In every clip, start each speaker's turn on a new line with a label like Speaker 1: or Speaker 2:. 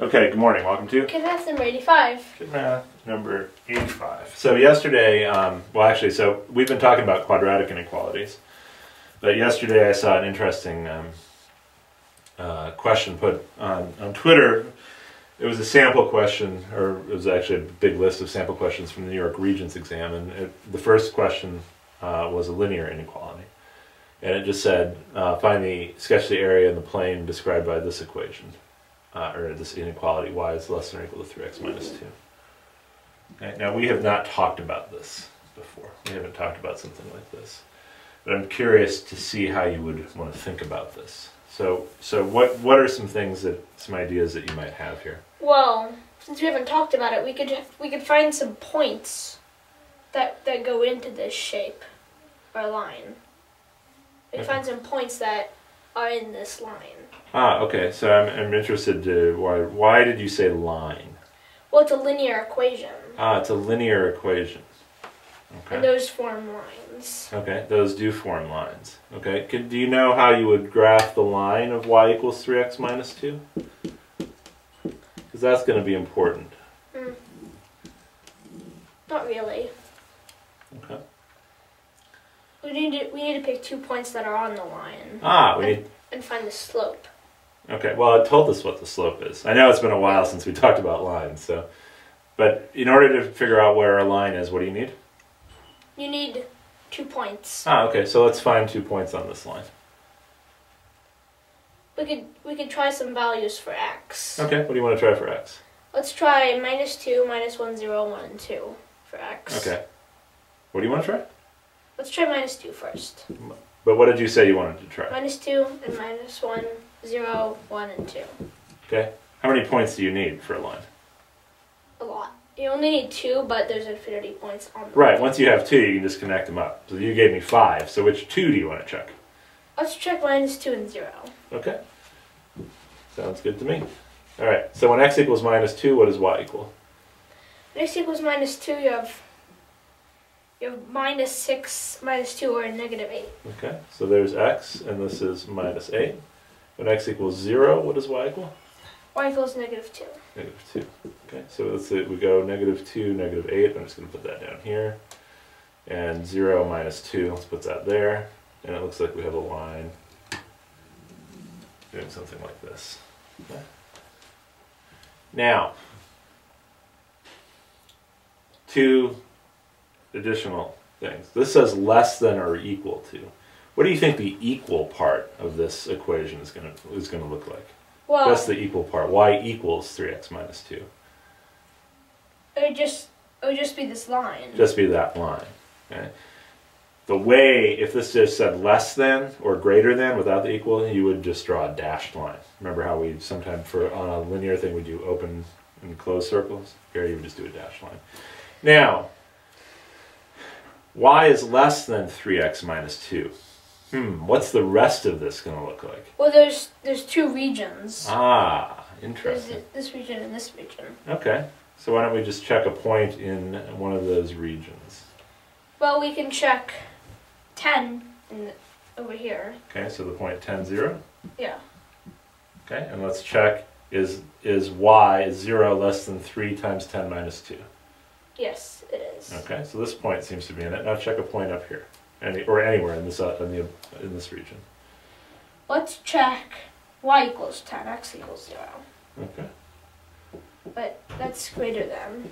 Speaker 1: Okay, good morning. Welcome to
Speaker 2: KidMath number 85.
Speaker 1: KidMath number 85. So yesterday, so we've been talking about quadratic inequalities, but yesterday I saw an interesting question put on Twitter. It was a sample question, or it was actually a big list of sample questions from the New York Regents exam, and the first question was a linear inequality. And it just said, sketch the area in the plane described by this equation. Or this inequality, y is less than or equal to 3x minus 2. Okay, now we have not talked about this before. We haven't talked about something like this. But I'm curious to see how you would want to think about this. So what are some ideas that you might have here?
Speaker 2: Well, since we haven't talked about it, we could find some points that go into this shape or line. We can find some points that are in this line.
Speaker 1: Okay. So I'm interested to why did you say line?
Speaker 2: Well, it's a linear equation.
Speaker 1: It's a linear equation. Okay.
Speaker 2: And those form lines.
Speaker 1: Okay, those do form lines. Okay, do you know how you would graph the line of y equals 3x minus 2? Because that's going to be important.
Speaker 2: Not really.
Speaker 1: Okay.
Speaker 2: We need to pick 2 points that are on the line. And find the slope.
Speaker 1: Okay, well, it told us what the slope is. I know it's been a while since we talked about lines, but in order to figure out where a line is, what do you need?
Speaker 2: You need 2 points.
Speaker 1: Okay, so let's find 2 points on this line.
Speaker 2: We could try some values for x.
Speaker 1: Okay, what do you want to try for x?
Speaker 2: Let's try -2, -1, 0, 1, and 2 for x.
Speaker 1: Okay. What do you want to try?
Speaker 2: Let's try -2 first.
Speaker 1: But what did you say you wanted to try?
Speaker 2: -2 and -1, 0, 1, and 2.
Speaker 1: Okay. How many points do you need for a line?
Speaker 2: A lot. You only need 2, but there's infinity points on them.
Speaker 1: Right, once you have 2, you can just connect them up. So you gave me 5, so which 2 do you want to check?
Speaker 2: Let's check -2 and 0.
Speaker 1: Okay. Sounds good to me. Alright, so when x equals -2, what does y equal?
Speaker 2: When x equals -2, you have -6, -2, or -8.
Speaker 1: Okay, so there's x, and this is -8. When x equals 0, what does y equal?
Speaker 2: Y equals -2.
Speaker 1: -2. Okay, so let's say we go -2, -8. I'm just going to put that down here. And 0 -2, let's put that there. And it looks like we have a line doing something like this. Okay. Now, 2 additional things. This says less than or equal to. What do you think the equal part of this equation is going to look like?
Speaker 2: Well,
Speaker 1: that's the equal part. Y equals 3x minus 2.
Speaker 2: It would just be this line.
Speaker 1: Just be that line. Okay. The way, if this just said less than or greater than without the equal, you would just draw a dashed line. Remember how we sometimes on a linear thing we do open and close circles? Here you would just do a dashed line. Now, y is less than 3x minus 2. What's the rest of this going to look like?
Speaker 2: Well, there's 2 regions.
Speaker 1: Interesting.
Speaker 2: There's this region and this region.
Speaker 1: Okay, so why don't we just check a point in one of those regions?
Speaker 2: Well, we can check 10 over here.
Speaker 1: Okay, so the point 10, 0?
Speaker 2: Yeah.
Speaker 1: Okay, and let's check, is y 0 less than 3 times 10 minus 2?
Speaker 2: Yes, it is.
Speaker 1: Okay, so this point seems to be in it. Now check a point up here, or anywhere in this region.
Speaker 2: Let's check y equals 10, x equals 0.
Speaker 1: Okay.
Speaker 2: But that's greater than.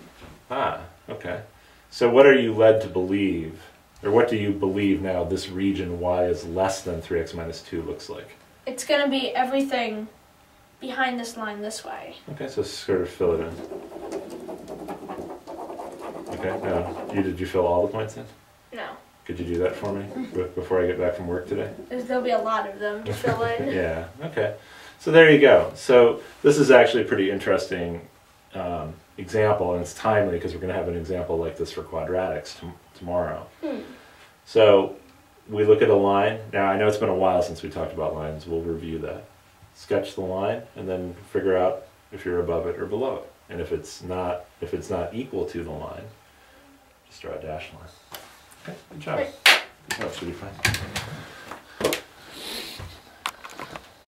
Speaker 1: Okay. So what are you led to believe, or what do you believe now this region y is less than 3x minus 2 looks like?
Speaker 2: It's going to be everything behind this line this way.
Speaker 1: Okay, so sort of fill it in. Okay, now, did you fill all the points in?
Speaker 2: No.
Speaker 1: Could you do that for me before I get back from work today?
Speaker 2: There'll be a lot of them to fill in.
Speaker 1: Yeah, okay. So there you go. So this is actually a pretty interesting example, and it's timely because we're going to have an example like this for quadratics tomorrow. So we look at a line. Now I know it's been a while since we talked about lines. We'll review that. Sketch the line and then figure out if you're above it or below it. And if it's not equal to the line, just draw a dashed line. Okay, good job. That should be fine.